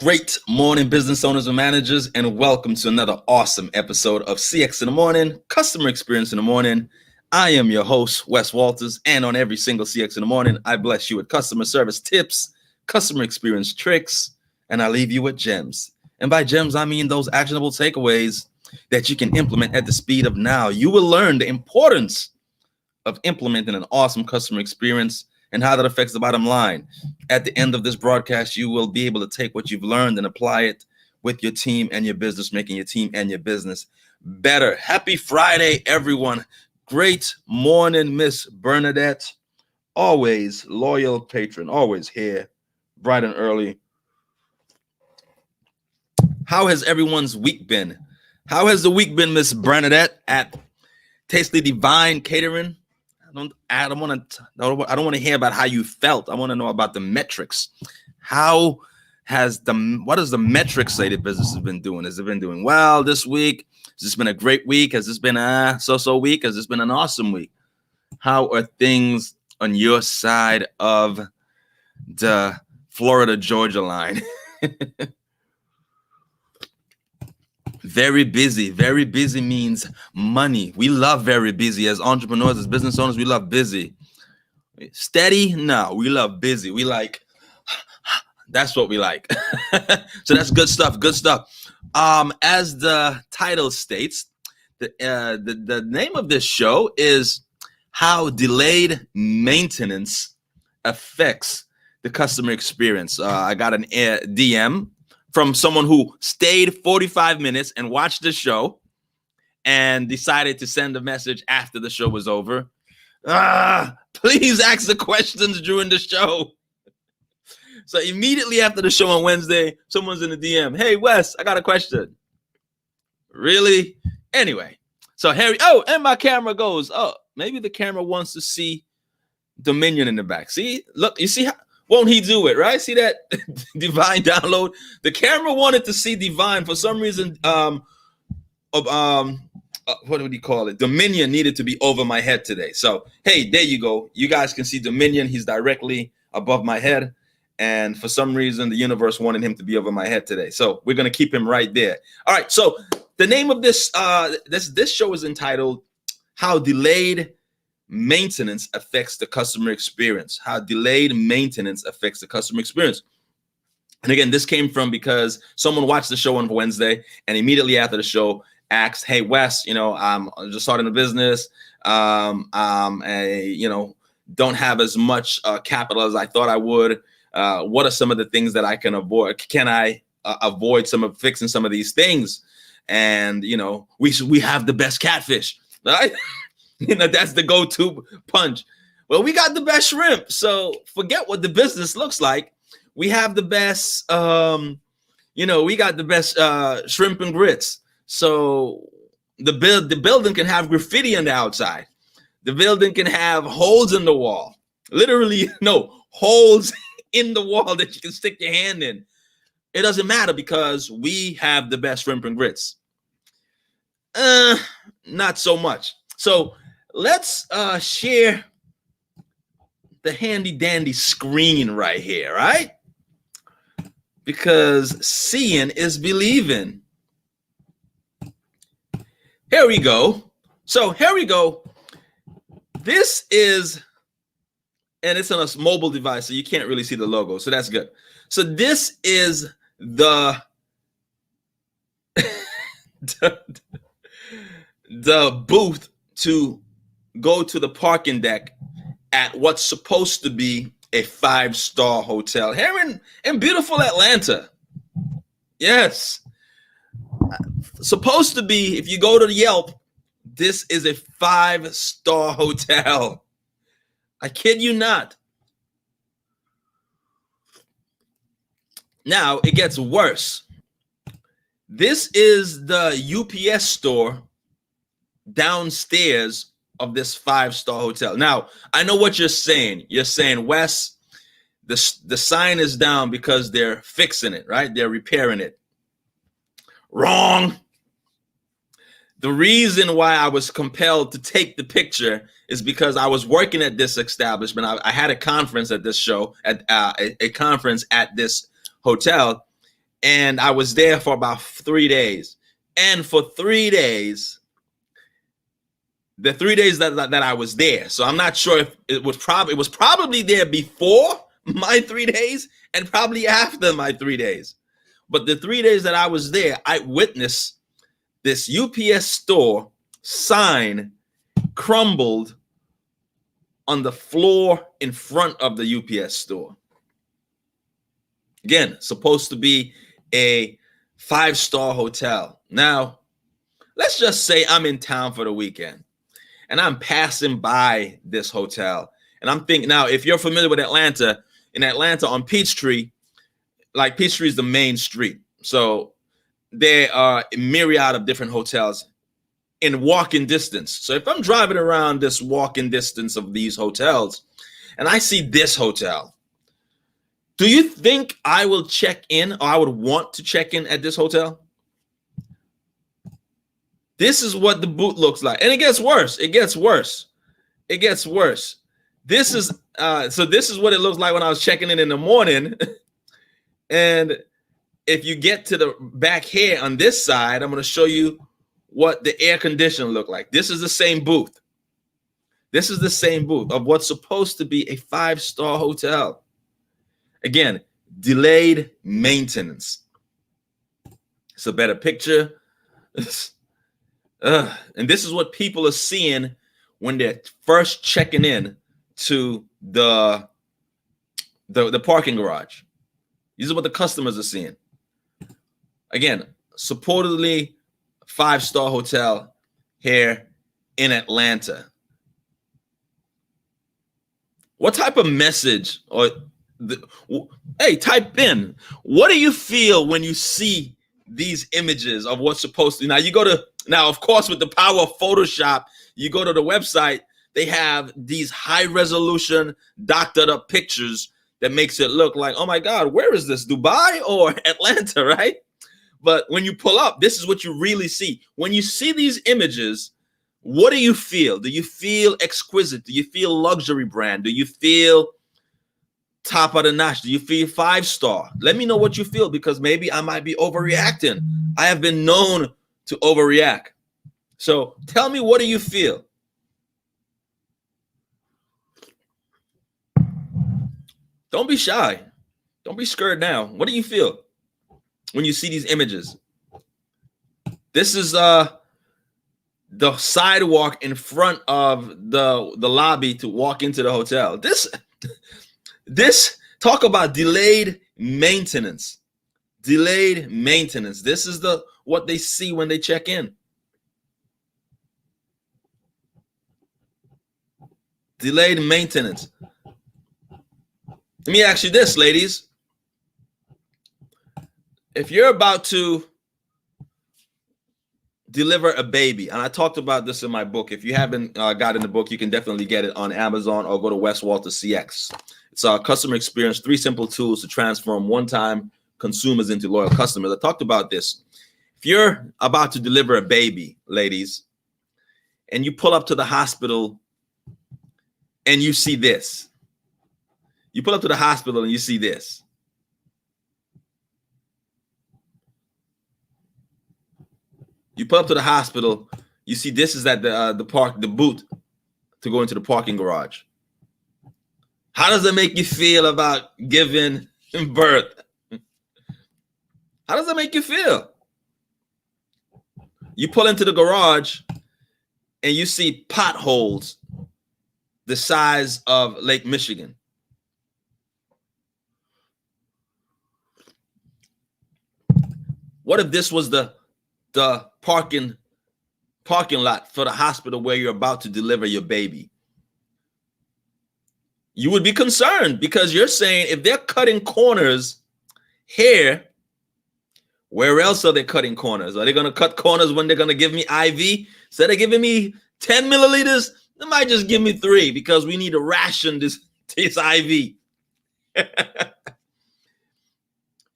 Great morning, business owners and managers, and welcome to another awesome episode of CX in the Morning, Customer Experience in the Morning. I am your host, Wes Walters, and on every single CX in the Morning, I bless you with customer service tips, customer experience tricks, and I leave you with gems. And by gems, I mean those actionable takeaways that you can implement at the speed of now. You will learn the importance of implementing an awesome customer experience and how that affects the bottom line. At the end of this broadcast, you will be able to take what you've learned and apply it with your team and your business, making your team and your business better. Happy Friday, everyone. Great morning, Miss Bernadette. Always loyal patron, always here, bright and early. How has everyone's week been? How has the week been, Miss Bernadette at Tasty Divine Catering? I don't want to hear about how you felt. I want to know about the metrics. What does the metrics say the business has been doing? Has it been doing well this week? Has this been a great week? Has this been a so-so week? Has this been an awesome week? How are things on your side of the Florida-Georgia line? Very busy. Very busy means money. We love very busy. As entrepreneurs, as business owners, we love busy. Steady? No, we love busy. We like, that's what we like. So that's good stuff. Good stuff. As the title states, the name of this show is How Delayed Maintenance Affects the Customer Experience. I got an DM from someone who stayed 45 minutes and watched the show and decided to send a message after the show was over. Please ask the questions during the show. So immediately after the show on Wednesday, someone's in the DM. Hey, Wes, I got a question. Really? Anyway, so Harry, and my camera goes. Oh, maybe the camera wants to see Dominion in the back. See, look, you see how, won't he do it, right? See that Divine download? The camera wanted to see Divine for some reason. What would you call it? Dominion needed to be over my head today. So, hey, there you go. You guys can see Dominion. He's directly above my head. And for some reason, the universe wanted him to be over my head today. So we're going to keep him right there. All right. So the name of this show is entitled How Delayed Maintenance Affects the Customer Experience. How delayed maintenance affects the customer experience. And again, this came from because someone watched the show on Wednesday and immediately after the show asked, hey, Wes, I'm just starting a business. Don't have as much capital as I thought I would. What are some of the things that I can avoid? Can I avoid fixing some of these things? And, we have the best catfish, right? That's the go-to punch. Well, we got the best shrimp. So forget what the business looks like. We have the best, we got the best shrimp and grits. So the building can have graffiti on the outside. The building can have holes in the wall. Literally, holes in the wall that you can stick your hand in. It doesn't matter because we have the best shrimp and grits. Not so much. So let's share the handy dandy screen right here, right? Because seeing is believing. Here we go. So here we go. This is, and it's on a mobile device, so you can't really see the logo. So that's good. So this is the booth to go to the parking deck at what's supposed to be a 5-star hotel here in beautiful Atlanta. Yes. Supposed to be, if you go to the Yelp, this is a 5-star hotel. I kid you not. Now it gets worse. This is the UPS store downstairs of this 5-star hotel. Now, I know what you're saying. You're saying, Wes, the sign is down because they're fixing it, right? They're repairing it. Wrong. The reason why I was compelled to take the picture is because I was working at this establishment. I had a conference at this show, at a conference at this hotel, and I was there for about 3 days. And for 3 days, the 3 days that I was there, so I'm not sure if it was probably there before my 3 days and probably after my 3 days. But the 3 days that I was there, I witnessed this UPS store sign crumbled on the floor in front of the UPS store. Again, supposed to be a 5-star hotel. Now, let's just say I'm in town for the weekend and I'm passing by this hotel. And I'm thinking, now, if you're familiar with Atlanta, in Atlanta on Peachtree, like Peachtree is the main street. So there are a myriad of different hotels in walking distance. So if I'm driving around this walking distance of these hotels and I see this hotel, do you think I will check in, or I would want to check in at this hotel? This is what the booth looks like. And it gets worse. It gets worse. It gets worse. This is this is what it looks like when I was checking in the morning. And if you get to the back here on this side, I'm going to show you what the air conditioner looked like. This is the same booth. This is the same booth of what's supposed to be a 5-star hotel. Again, delayed maintenance. It's a better picture. And this is what people are seeing when they're first checking in to the parking garage. These are what the customers are seeing. Again, supposedly 5-star hotel here in Atlanta. What type of message hey, type in, what do you feel when you see these images of what's supposed to? Now, of course, with the power of Photoshop, you go to the website, they have these high resolution doctored up pictures that makes it look like, oh my God, where is this? Dubai or Atlanta, right? But when you pull up, this is what you really see. When you see these images, what do you feel? Do you feel exquisite? Do you feel luxury brand? Do you feel top of the notch? Do you feel 5-star? Let me know what you feel, because maybe I might be overreacting. I have been known to overreact. So tell me, what do you feel? Don't be shy. Don't be scared now. What do you feel when you see these images? This is the sidewalk in front of the lobby to walk into the hotel. This talk about delayed maintenance. Delayed maintenance. This is what they see when they check in. Delayed maintenance. Let me ask you this, ladies. If you're about to deliver a baby, and I talked about this in my book. If you haven't gotten the book, you can definitely get it on Amazon or go to West Walter CX. It's our customer experience, 3 simple tools to transform one-time consumers into loyal customers. I talked about this. If you're about to deliver a baby, ladies, and you pull up to the hospital and you see this. You pull up to the hospital and you see this. You pull up to the hospital, you see this is at the booth to go into the parking garage. How does it make you feel about giving birth? How does that make you feel? You pull into the garage and you see potholes the size of Lake Michigan. What if this was the parking lot for the hospital where you're about to deliver your baby? You would be concerned, because you're saying, if they're cutting corners here, where else are they cutting corners? Are they going to cut corners when they're going to give me IV? Instead of giving me 10 milliliters, they might just give me 3, because we need to ration this IV.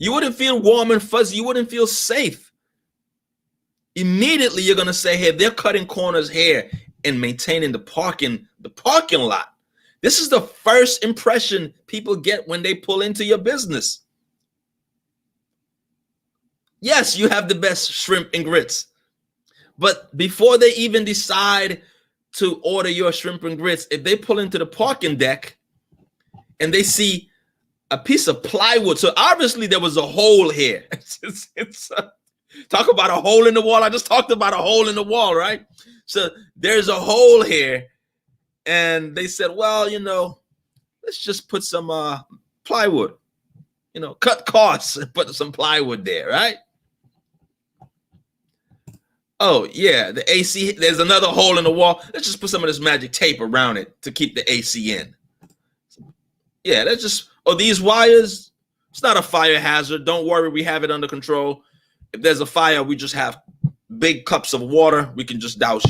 You wouldn't feel warm and fuzzy. You wouldn't feel safe. Immediately, you're going to say, hey, they're cutting corners here and maintaining the parking lot. This is the first impression people get when they pull into your business. Yes, you have the best shrimp and grits. But before they even decide to order your shrimp and grits, if they pull into the parking deck and they see a piece of plywood, so obviously there was a hole here. Talk about a hole in the wall. I just talked about a hole in the wall, right? So there's a hole here, and they said, well, let's just put some plywood, cut costs and put some plywood there, right? Oh, yeah, the AC, there's another hole in the wall. Let's just put some of this magic tape around it to keep the AC in. Yeah, that's just, these wires, it's not a fire hazard. Don't worry, we have it under control. If there's a fire, we just have big cups of water. We can just douse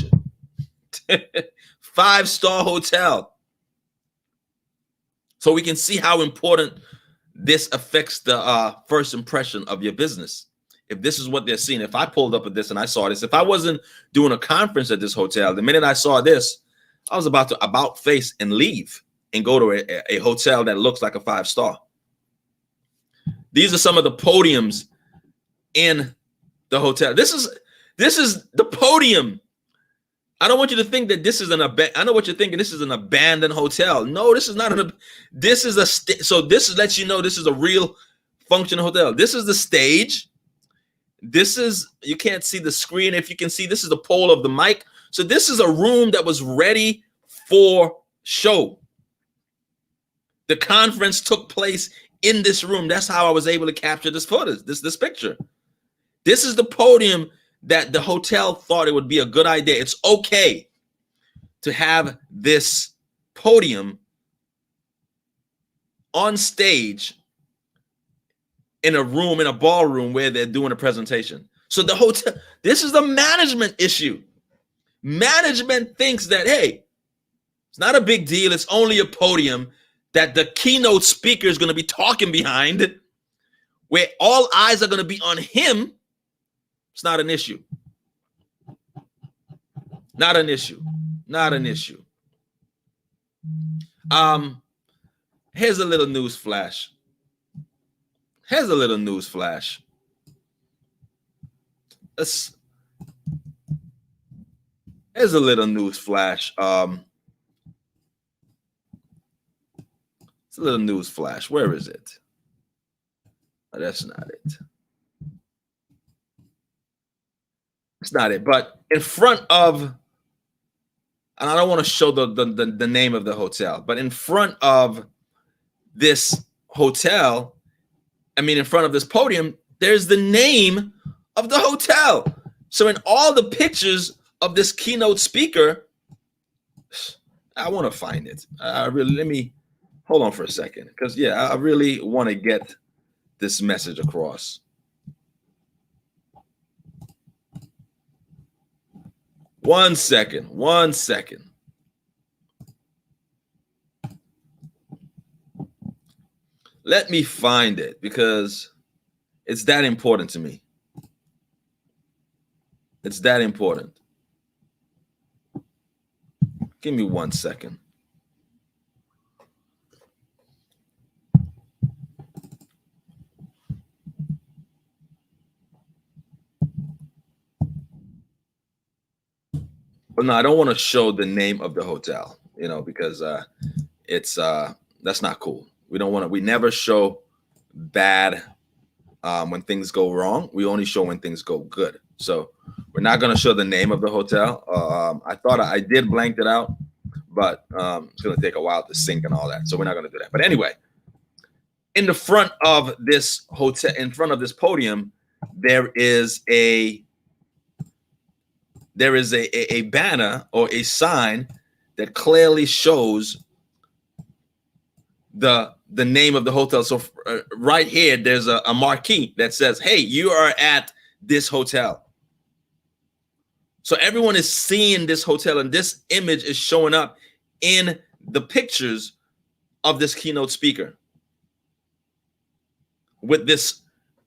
it. 5-star hotel. So we can see how important this affects the first impression of your business. If this is what they're seeing, if I pulled up at this and I saw this, if I wasn't doing a conference at this hotel, the minute I saw this, I was about to about face and leave and go to a hotel that looks like a 5-star. These are some of the podiums in the hotel. This is the podium. I don't want you to think that this is I know what you're thinking. This is an abandoned hotel. No, this is not this is so this lets you know this is a real functional hotel. This is the stage. This is, you can't see the screen. If you can see, this is the pole of the mic. So this is a room that was ready for show. The conference took place in this room. That's how I was able to capture this footage, this picture. This is the podium that the hotel thought it would be a good idea. It's okay to have this podium on stage in a room, in a ballroom where they're doing a presentation. So the hotel, this is a management issue. Management thinks that, hey, it's not a big deal. It's only a podium that the keynote speaker is going to be talking behind, where all eyes are going to be on him. It's not an issue. Not an issue. Not an issue. Here's a little news flash. Here's a little news flash. Here's a little news flash. It's a little news flash. Where is it? Oh, that's not it. It's not it. But in front of, and I don't want to show the name of the hotel, but in front of this hotel, in front of this podium, there's the name of the hotel. So in all the pictures of this keynote speaker, I want to find it. Let me hold on for a second, because I really want to get this message across. One second. Let me find it, because it's that important to me. It's that important. Give me 1 second. But no, I don't want to show the name of the hotel, because it's that's not cool. We never show bad when things go wrong. We only show when things go good. So we're not going to show the name of the hotel. I thought I did blank it out, but it's going to take a while to sync and all that. So we're not going to do that. But anyway, in the front of this hotel, in front of this podium, there is a banner or a sign that clearly shows the name of the hotel. So right here, there's a marquee that says, hey, you are at this hotel. So everyone is seeing this hotel, and this image is showing up in the pictures of this keynote speaker with this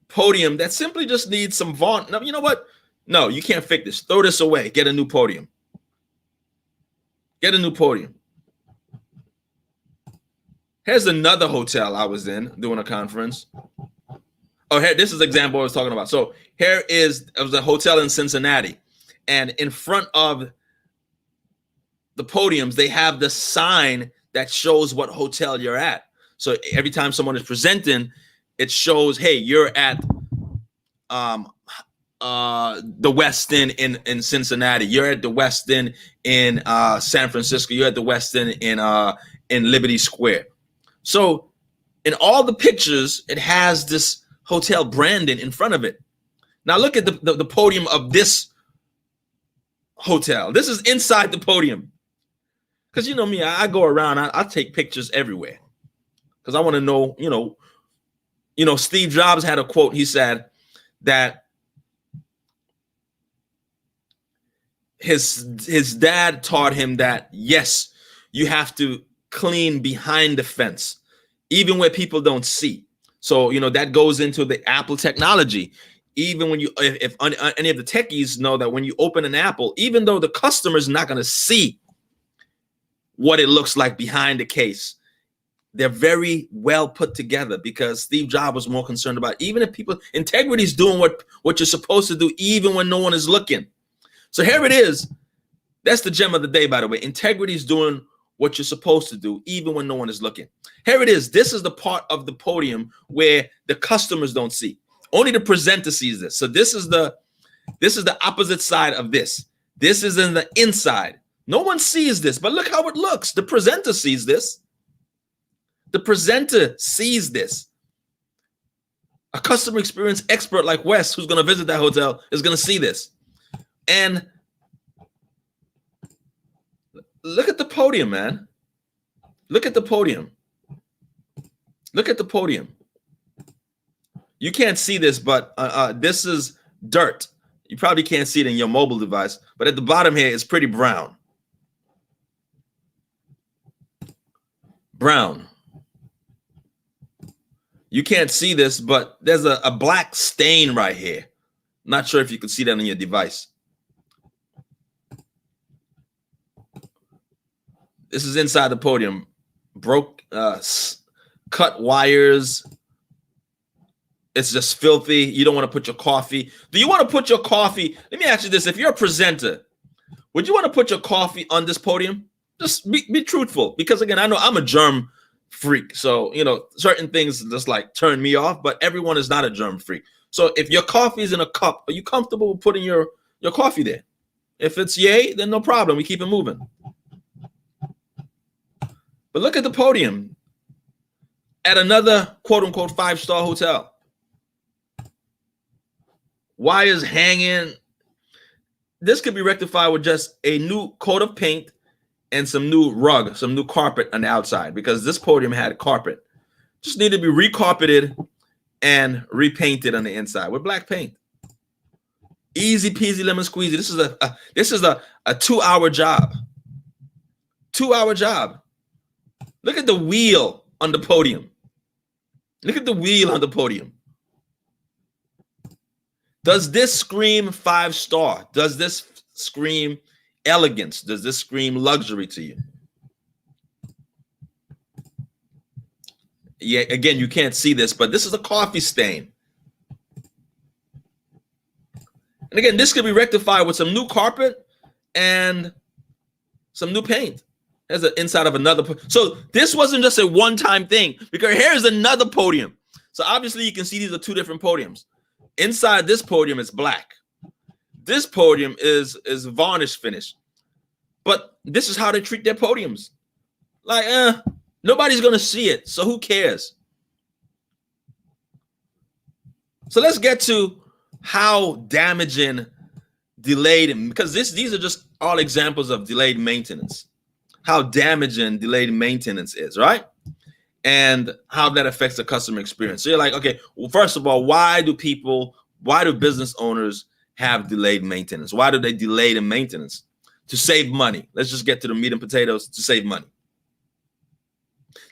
podium that simply just needs some vaunt. No, you know what? No, you can't fix this. Throw this away. Get a new podium. Get a new podium. Here's another hotel I was in doing a conference. Oh, here, this is the example I was talking about. So here is it was a hotel in Cincinnati, and in front of the podiums, they have the sign that shows what hotel you're at. So every time someone is presenting, it shows, hey, you're at um the Westin in Cincinnati. You're at the Westin in San Francisco. You're at the Westin in Liberty Square. So in all the pictures, it has this hotel branding in front of it. Now look at the podium of this hotel. This is inside the podium. Because you know me, I go around, I take pictures everywhere. Because I want to know, Steve Jobs had a quote. He said that his dad taught him that, yes, you have to clean behind the fence, even where people don't see. So, that goes into the Apple technology. Even when if any of the techies know that when you open an Apple, even though the customer's not going to see what it looks like behind the case, they're very well put together, because Steve Jobs was more concerned about, even if people, integrity is doing what you're supposed to do, even when no one is looking. So here it is. That's the gem of the day, by the way. Integrity is doing what you're supposed to do, even when no one is looking. Here it is. This is the part of the podium where the customers don't see. Only the presenter sees this. So this is the opposite side of this. This is in the inside. No one sees this, but look how it looks. The presenter sees this. The presenter sees this. A customer experience expert like Wes, who's going to visit that hotel, is going to see this. And look at the podium, man. Look at the podium. Look at the podium. You can't see this, but this is dirt. You probably can't see it in your mobile device, but at the bottom here, it's pretty brown. Brown. You can't see this, but there's a black stain right here. Not sure if you can see that on your device. This is inside the podium. Cut wires. It's just filthy. You don't want to put your coffee. Do you want to put your coffee? Let me ask you this. If you're a presenter, would you want to put your coffee on this podium? Just be truthful. Because again, I know I'm a germ freak. So, certain things just like turn me off, but everyone is not a germ freak. So if your coffee is in a cup, are you comfortable with putting your coffee there? If it's yay, then no problem. We keep it moving. But look at the podium at another quote unquote 5-star hotel. Wires hanging. This could be rectified with just a new coat of paint and some new rug, some new carpet on the outside, because this podium had carpet. Just need to be recarpeted and repainted on the inside with black paint. Easy peasy lemon squeezy. This is a 2-hour job. 2-hour job. Look at the wheel on the podium. Look at the wheel on the podium. Does this scream 5-star? Does this scream elegance? Does this scream luxury to you? Yeah, again, you can't see this, but this is a coffee stain. And again, this could be rectified with some new carpet and some new paint. There's the inside of another. So this wasn't just a one-time thing, because here's another podium. So obviously you can see these are 2 different podiums. Inside this podium is black. This podium is varnish finish. But this is how they treat their podiums. Like, nobody's going to see it, so who cares? So let's get to how damaging delayed, because these are just all examples of delayed maintenance. How damaging delayed maintenance is, right? And how that affects the customer experience. So you're like, okay, well, first of all, why do business owners have delayed maintenance? Why do they delay the maintenance? To save money. Let's just get to the meat and potatoes. To save money.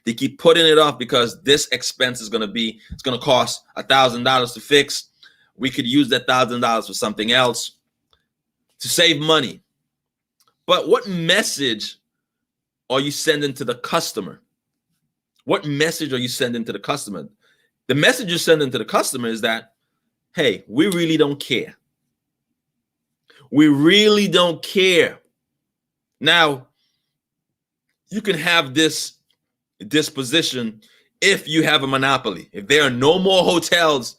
They keep putting it off because this expense is going to cost $1,000 to fix. We could use that $1,000 for something else to save money. But what message are you sending to the customer? What message are you sending to the customer? The message you're sending to the customer is that, hey, we really don't care. We really don't care. Now, you can have this disposition if you have a monopoly. If there are no more hotels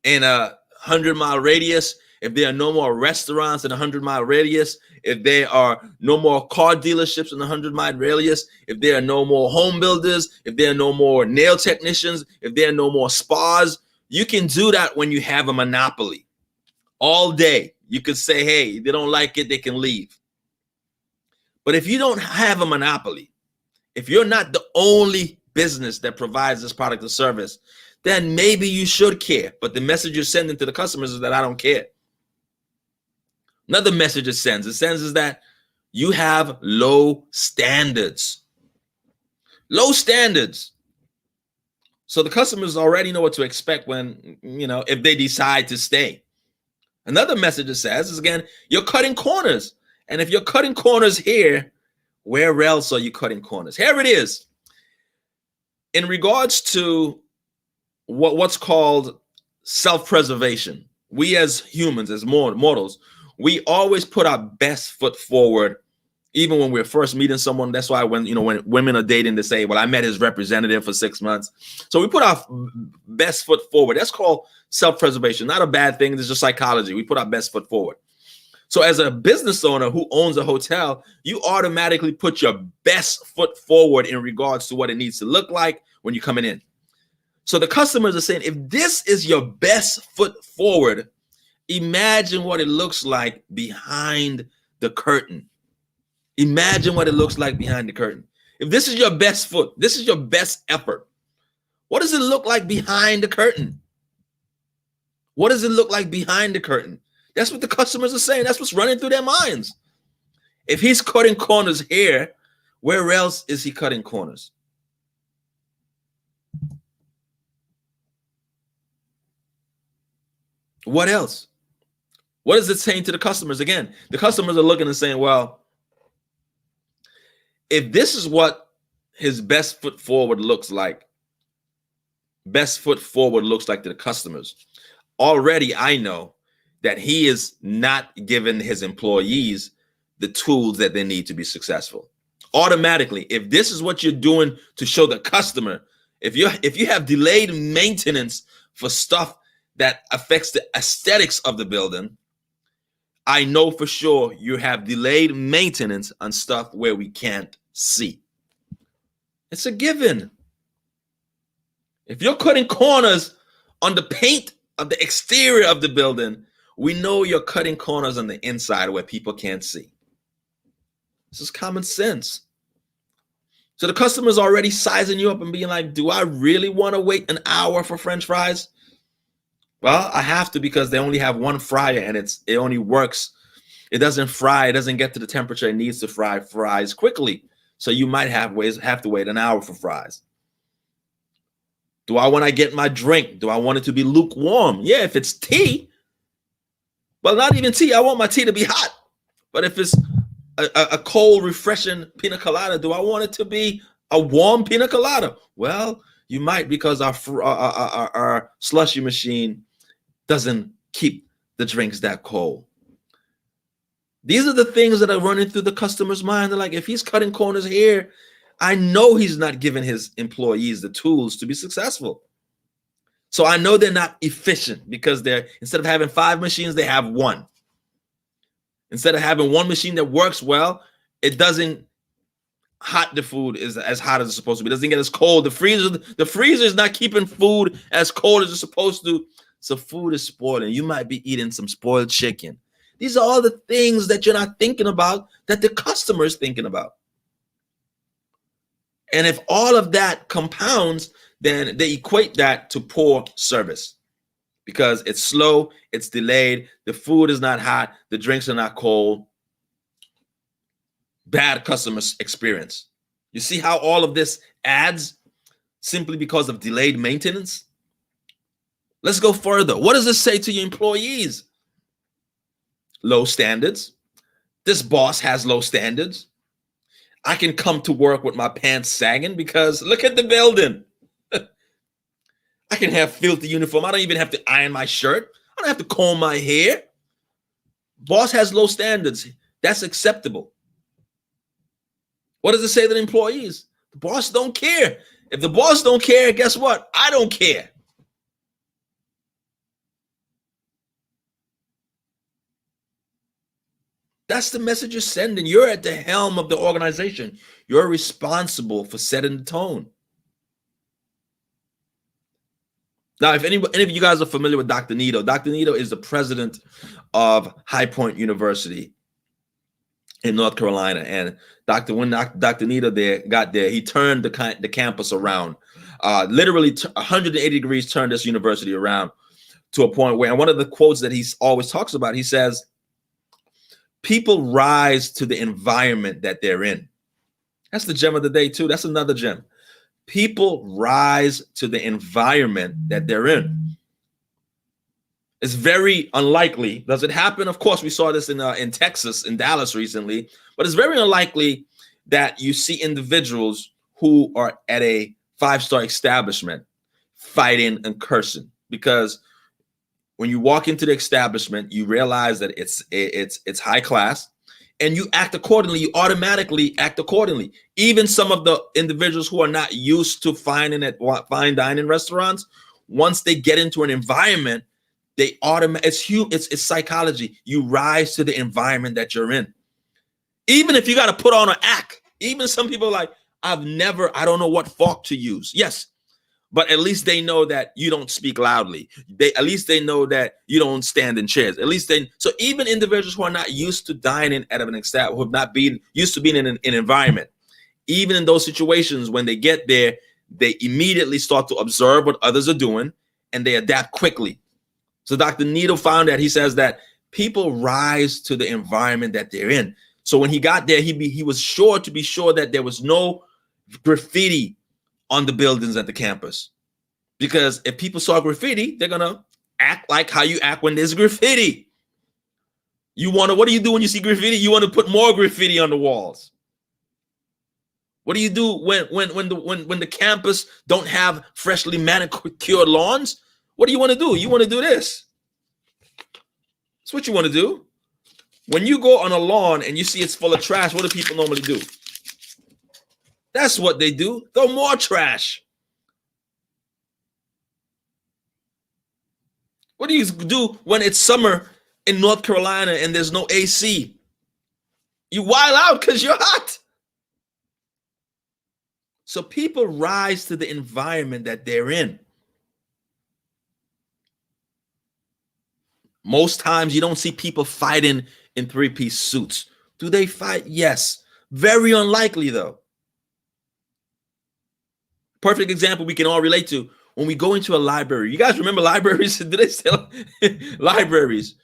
in a 100-mile radius, if there are no more restaurants in a 100-mile radius, if there are no more car dealerships in a 100-mile radius, if there are no more home builders, if there are no more nail technicians, if there are no more spas, you can do that when you have a monopoly. All day, you could say, hey, if they don't like it, they can leave. But if you don't have a monopoly, if you're not the only business that provides this product or service, then maybe you should care. But the message you're sending to the customers is that I don't care. Another message it sends is that you have low standards. Low standards. So the customers already know what to expect when, if they decide to stay. Another message it says is, again, you're cutting corners. And if you're cutting corners here, where else are you cutting corners? Here it is. In regards to what's called self-preservation, we as humans, as mortals, we always put our best foot forward, even when we're first meeting someone. That's why when women are dating, they say, well, I met his representative for 6 months. So we put our best foot forward. That's called self-preservation. Not a bad thing. It's just psychology. We put our best foot forward. So as a business owner who owns a hotel, you automatically put your best foot forward in regards to what it needs to look like when you're coming in. So the customers are saying, if this is your best foot forward, imagine what it looks like behind the curtain. Imagine what it looks like behind the curtain. If this is your best foot, this is your best effort, what does it look like behind the curtain? What does it look like behind the curtain? That's what the customers are saying. That's what's running through their minds. If he's cutting corners here, where else is he cutting corners? What else? What is it saying to the customers? Again, the customers are looking and saying, well, if this is what his best foot forward looks like to the customers, already I know that he is not giving his employees the tools that they need to be successful. Automatically, if this is what you're doing to show the customer, if you have delayed maintenance for stuff that affects the aesthetics of the building, I know for sure you have delayed maintenance on stuff where we can't see. It's a given. If you're cutting corners on the paint of the exterior of the building, we know you're cutting corners on the inside where people can't see. This is common sense. So the customer's already sizing you up and being like, do I really want to wait an hour for French fries? Well, I have to, because they only have one fryer and it only works. It doesn't fry. It doesn't get to the temperature it needs to fry fries quickly. So you might have to wait an hour for fries. Do I want to get my drink? Do I want it to be lukewarm? Yeah, if it's tea. Well, not even tea. I want my tea to be hot. But if it's a cold, refreshing pina colada, do I want it to be a warm pina colada? Well, you might, because our slushy machine doesn't keep the drinks that cold. These are the things that are running through the customer's mind. They're like, if he's cutting corners here, I know he's not giving his employees the tools to be successful. So I know they're not efficient, because instead of having 5 machines, they have 1. Instead of having 1 machine that works well, it doesn't hot the food is as hot as it's supposed to be. It doesn't get as cold. The freezer is not keeping food as cold as it's supposed to. So food is spoiling. You might be eating some spoiled chicken. These are all the things that you're not thinking about that the customer is thinking about. And if all of that compounds, then they equate that to poor service, because it's slow, it's delayed, the food is not hot, the drinks are not cold. Bad customer experience. You see how all of this adds simply because of delayed maintenance? Let's go further. What does this say to your employees? Low standards. This boss has low standards. I can come to work with my pants sagging because look at the building. I can have filthy uniform. I don't even have to iron my shirt. I don't have to comb my hair. Boss has low standards. That's acceptable. What does it say to the employees? The boss don't care. If the boss don't care, guess what? I don't care. That's the message you're sending. You're at the helm of the organization. You're responsible for setting the tone. Now, if any of you guys are familiar with Dr. Dr. Nito is the president of High Point University in North Carolina. And when Dr. Nito got there, he turned the campus around. Literally 180 degrees turned this university around to a point where, and one of the quotes that he always talks about, he says, people rise to the environment that they're in. That's the gem of the day too. That's another gem. People rise to the environment that they're in. It's very unlikely. Does it happen? Of course, we saw this in Texas, in Dallas recently, but it's very unlikely that you see individuals who are at a 5-star establishment fighting and cursing, because when you walk into the establishment, you realize that it's high class, and you act accordingly. You automatically act accordingly. Even some of the individuals who are not used to fine dining restaurants, once they get into an environment, they it's psychology. You rise to the environment that you're in. Even if you got to put on an act. Even some people are like, I don't know what fork to use. Yes. But at least they know that you don't speak loudly. At least they know that you don't stand in chairs. So even individuals who are not used to dining at an establishment, who have not been used to being in an environment, even in those situations, when they get there, they immediately start to observe what others are doing and they adapt quickly. So Dr. Nito found that he says that people rise to the environment that they're in. So when he got there, he was sure that there was no graffiti on the buildings at the campus, because if people saw graffiti, they're gonna act like how you act when there's graffiti. What do you do when you see graffiti? You want to put more graffiti on the walls. What do you do when the campus don't have freshly manicured lawns? What do you want to do? You want to do this. That's what you want to do. When you go on a lawn and you see it's full of trash, what do people normally do? That's what they do. Throw more trash. What do you do when it's summer in North Carolina and there's no AC? You wild out because you're hot. So people rise to the environment that they're in. Most times you don't see people fighting in 3-piece suits. Do they fight? Yes. Very unlikely though. Perfect example we can all relate to when we go into a library. You guys remember libraries? Do they still libraries?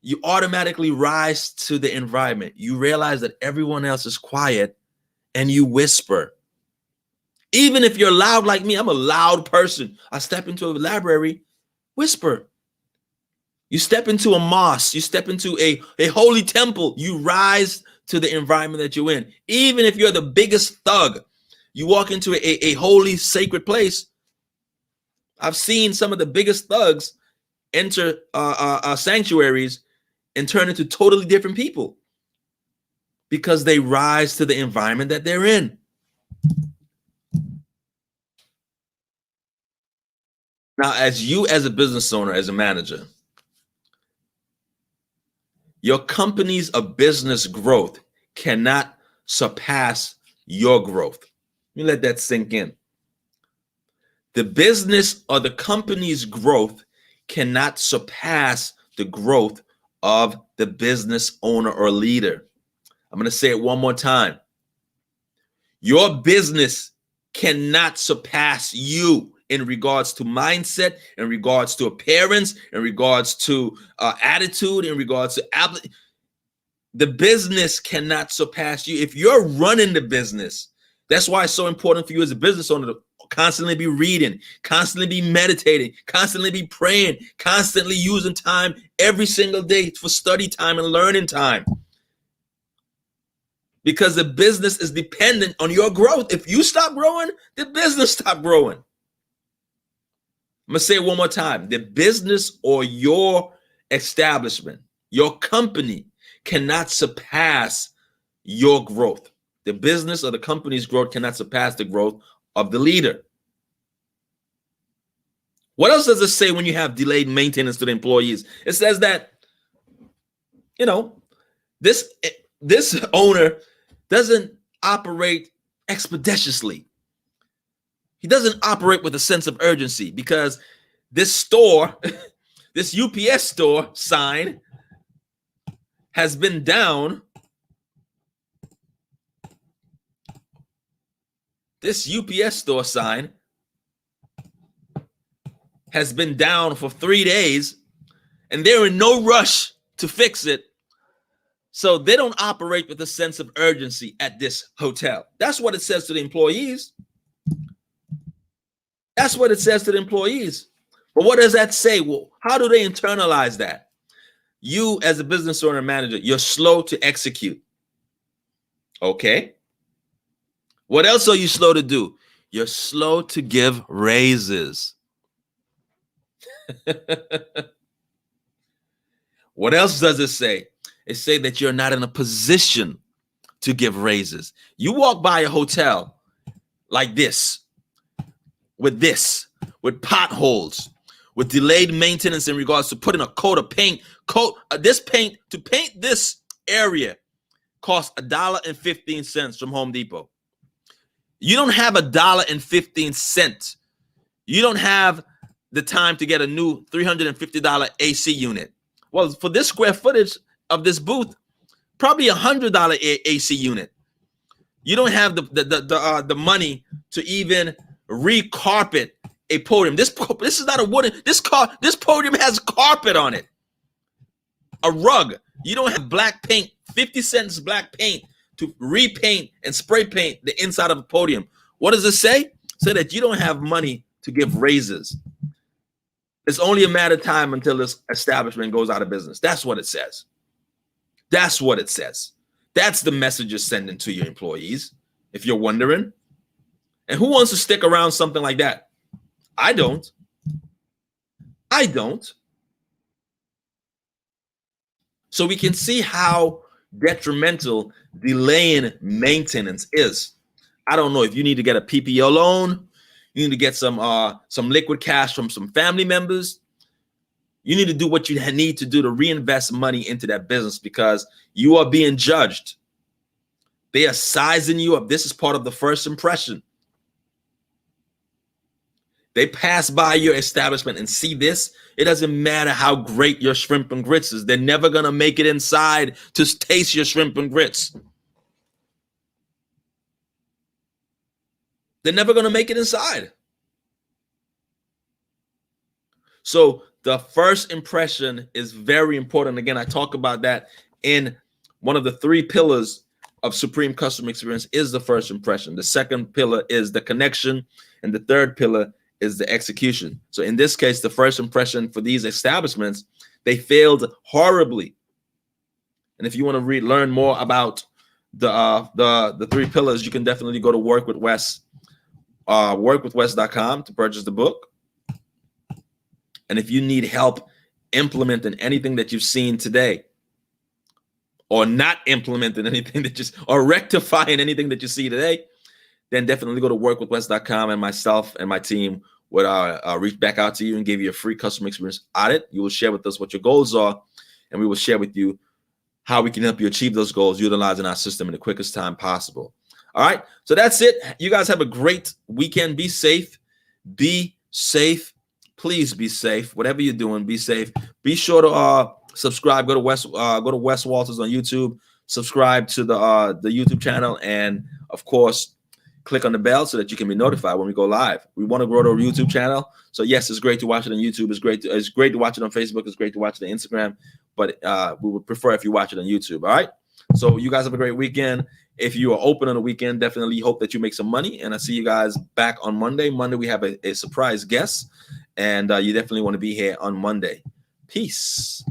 You automatically rise to the environment. You realize that everyone else is quiet and you whisper. Even if you're loud like me, I'm a loud person. I step into a library, whisper. You step into a mosque, you step into a holy temple, you rise to the environment that you're in. Even if you're the biggest thug, you walk into a holy, sacred place. I've seen some of the biggest thugs enter sanctuaries and turn into totally different people because they rise to the environment that they're in. Now, as a business owner, as a manager, your company's business growth cannot surpass your growth. Let me let that sink in. The business or the company's growth cannot surpass the growth of the business owner or leader. I'm going to say it one more time. Your business cannot surpass you in regards to mindset, in regards to appearance, in regards to attitude, in regards to the business cannot surpass you. If you're running the business, that's why it's so important for you as a business owner to constantly be reading, constantly be meditating, constantly be praying, constantly using time every single day for study time and learning time. Because the business is dependent on your growth. If you stop growing, the business stop growing. I'm going to say it one more time. The business or your establishment, your company cannot surpass your growth. The business or the company's growth cannot surpass the growth of the leader. What else does it say when you have delayed maintenance to the employees? It says that, you know, this owner doesn't operate expeditiously. He doesn't operate with a sense of urgency because this store, this UPS store sign has been down. This UPS store sign has been down for 3 days, and they're in no rush to fix it. So they don't operate with a sense of urgency at this hotel. That's what it says to the employees. That's what it says to the employees. But what does that say? Well, how do they internalize that? You, as a business owner and manager, you're slow to execute. Okay. What else are you slow to do? You're slow to give raises. What else does it say? It say that you're not in a position to give raises. You walk by a hotel like this, with potholes, with delayed maintenance in regards to putting a coat of paint. To paint this area costs $1.15 from Home Depot. You don't have $1.15. You don't have the time to get a new $350 AC unit. Well, for this square footage of this booth, probably $100 AC unit. You don't have the money to even recarpet a podium. This is not a wooden. This podium has carpet on it. A rug. You don't have black paint, 50 cents black paint to repaint and spray paint the inside of a podium. What does it say? Say that you don't have money to give raises. It's only a matter of time until this establishment goes out of business. That's what it says. That's what it says. That's the message you're sending to your employees, if you're wondering. And who wants to stick around something like that? I don't. I don't. So we can see how detrimental delaying maintenance is. I don't know if you need to get a PPO loan. You need to get some liquid cash from some family members. You need to do what you need to do to reinvest money into that business because you are being judged. They are sizing you up. This is part of the first impression. They pass by your establishment and see this. It doesn't matter how great your shrimp and grits is. They're never going to make it inside to taste your shrimp and grits. They're never going to make it inside. So the first impression is very important. Again, I talk about that in one of the 3 pillars of supreme customer experience is the first impression. The second pillar is the connection. And the third pillar is the execution. So in this case, the first impression for these establishments, they failed horribly. And if you want to learn more about the 3 pillars, you can definitely go to workwithwes.com to purchase the book. And if you need help implementing anything that you've seen today, or not implementing anything or rectifying anything that you see today, then definitely go to workwithwes.com, and myself and my team would reach back out to you and give you a free customer experience audit. You will share with us what your goals are, and we will share with you how we can help you achieve those goals utilizing our system in the quickest time possible. All right, so that's it. You guys have a great weekend. Be safe. Be safe. Please be safe. Whatever you're doing, be safe. Be sure to subscribe. Go to Wes Walters on YouTube. Subscribe to the YouTube channel, and of course, click on the bell so that you can be notified when we go live. We want to grow the YouTube channel. So yes, it's great to watch it on YouTube. It's great to watch it on Facebook. It's great to watch it on Instagram. But we would prefer if you watch it on YouTube. All right. So you guys have a great weekend. If you are open on the weekend, definitely hope that you make some money. And I see you guys back on Monday. Monday, we have a surprise guest. And you definitely want to be here on Monday. Peace.